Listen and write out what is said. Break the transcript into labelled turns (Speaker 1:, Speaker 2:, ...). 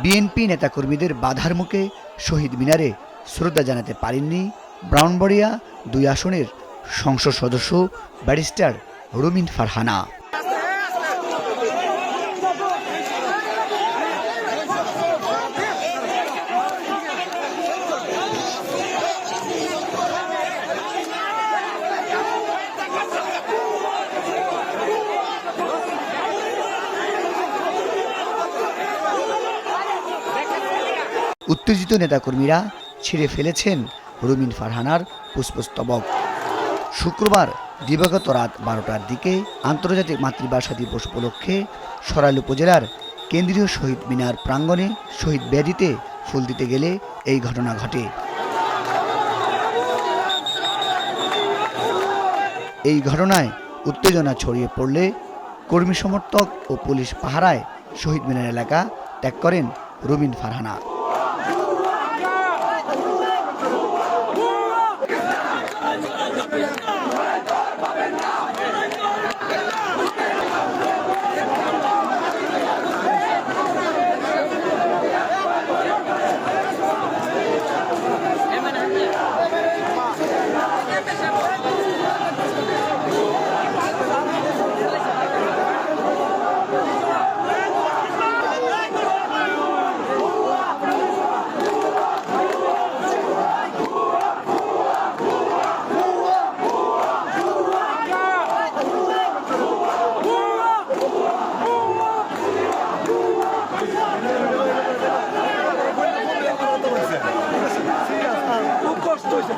Speaker 1: BNP নেতাকর্মীদের বাধার মুখে শহীদ মিনারে শ্রদ্ধা জানাতে পারেননি ব্রাহ্মণবাড়িয়া ২ আসনের সংসদ সদস্য ব্যারিস্টার রুমিন ফারহানা। উত্তেজিত নেতাকর্মীরা ছিঁড়ে ফেলেছেন রুমিন ফারহানার পুষ্পস্তবক। শুক্রবার দিবাগত রাত ১২টার দিকে আন্তর্জাতিক মাতৃভাষা দিবস উপলক্ষে সরাইল উপজেলার কেন্দ্রীয় শহীদ মিনার প্রাঙ্গণে শহীদ বেদিতে ফুল দিতে গেলে এই ঘটনা ঘটে। এই ঘটনায় উত্তেজনা ছড়িয়ে পড়লে কর্মী সমর্থক ও পুলিশ পাহারায় শহীদ মিনার এলাকা ত্যাগ করেন রুমিন ফারহানা।
Speaker 2: খুব কষ্ট হয়েছে।